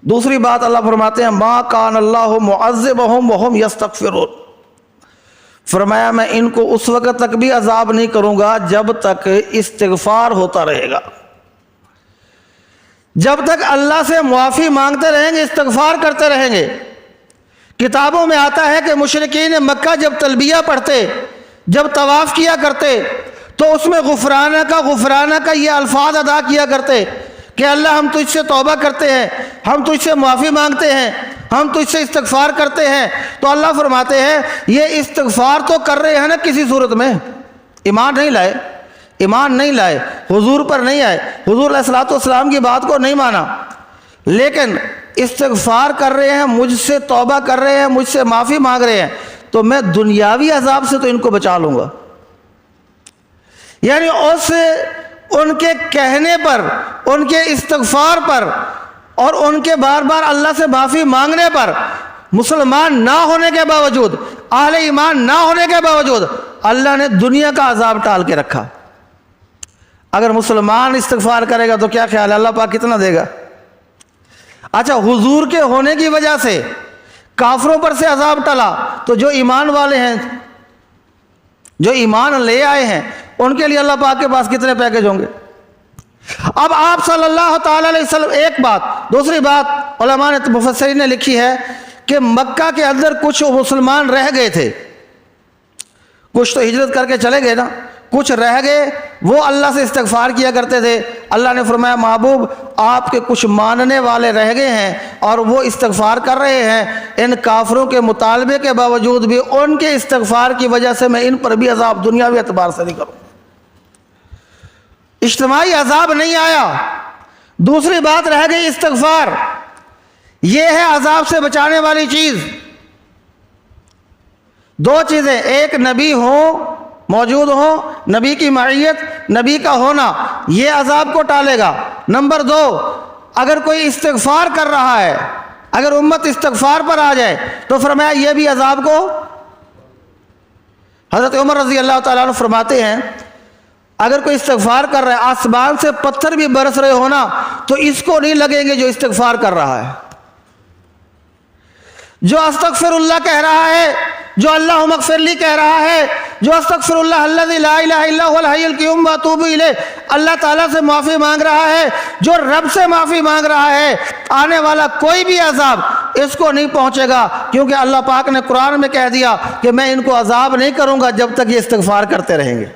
دوسری بات اللہ فرماتے ہیں ما کان اللہ معذبہم وہم یستغفرون، فرمایا میں ان کو اس وقت تک بھی عذاب نہیں کروں گا جب تک استغفار ہوتا رہے گا، جب تک اللہ سے معافی مانگتے رہیں گے، استغفار کرتے رہیں گے۔ کتابوں میں آتا ہے کہ مشرکین مکہ جب تلبیہ پڑھتے، جب طواف کیا کرتے تو اس میں غفرانہ کا یہ الفاظ ادا کیا کرتے کہ اللہ ہم تجھ سے توبہ کرتے ہیں، ہم تجھ سے معافی مانگتے ہیں، ہم تجھ سے استغفار کرتے ہیں۔ تو اللہ فرماتے ہیں یہ استغفار تو کر رہے ہیں نا کسی صورت میں، ایمان نہیں لائے، حضور پر نہیں آئے، حضور علیہ الصلوۃ والسلام کی بات کو نہیں مانا، لیکن استغفار کر رہے ہیں، مجھ سے توبہ کر رہے ہیں، مجھ سے معافی مانگ رہے ہیں، تو میں دنیاوی عذاب سے تو ان کو بچا لوں گا۔ یعنی ان کے کہنے پر، ان کے استغفار پر اور ان کے بار بار اللہ سے معافی مانگنے پر، مسلمان نہ ہونے کے باوجود، اہل ایمان نہ ہونے کے باوجود اللہ نے دنیا کا عذاب ٹال کے رکھا۔ اگر مسلمان استغفار کرے گا تو کیا خیال ہے اللہ پاک کتنا دے گا؟ اچھا، حضور کے ہونے کی وجہ سے کافروں پر سے عذاب ٹلا، تو جو ایمان والے ہیں، جو ایمان لے آئے ہیں، ان کے لیے اللہ پاک کے پاس کتنے پیکج ہوں گے؟ اب آپ صلی اللہ تعالی علیہ وسلم، ایک بات۔ دوسری بات علماء نے، مفسرین نے لکھی ہے کہ مکہ کے اندر کچھ مسلمان رہ گئے تھے، کچھ تو ہجرت کر کے چلے گئے نا، کچھ رہ گئے، وہ اللہ سے استغفار کیا کرتے تھے۔ اللہ نے فرمایا محبوب آپ کے کچھ ماننے والے رہ گئے ہیں اور وہ استغفار کر رہے ہیں، ان کافروں کے مطالبے کے باوجود بھی ان کے استغفار کی وجہ سے میں ان پر بھی عذاب دنیاوی اعتبار سے نہیں کروں، اجتماعی عذاب نہیں آیا۔ دوسری بات رہ گئی استغفار، یہ ہے عذاب سے بچانے والی چیز۔ دو چیزیں، ایک نبی موجود ہوں، نبی کی معیت، نبی کا ہونا، یہ عذاب کو ٹالے گا۔ نمبر دو، اگر کوئی استغفار کر رہا ہے، اگر امت استغفار پر آ جائے تو فرمایا یہ بھی عذاب کو۔ حضرت عمر رضی اللہ تعالیٰ عنہ فرماتے ہیں اگر کوئی استغفار کر رہا ہے، آسمان سے پتھر بھی برس رہے ہونا تو اس کو نہیں لگیں گے جو استغفار کر رہا ہے، جو استغفر اللہ کہہ رہا ہے، جو اللہم اغفر لی کہہ رہا ہے، جو استغفر اللہ الذی لا الہ الا هو الحی القیوم واتوب الیہ، اللہ تعالیٰ سے معافی مانگ رہا ہے، جو رب سے معافی مانگ رہا ہے، آنے والا کوئی بھی عذاب اس کو نہیں پہنچے گا، کیونکہ اللہ پاک نے قرآن میں کہہ دیا کہ میں ان کو عذاب نہیں کروں گا جب تک یہ استغفار کرتے رہیں گے۔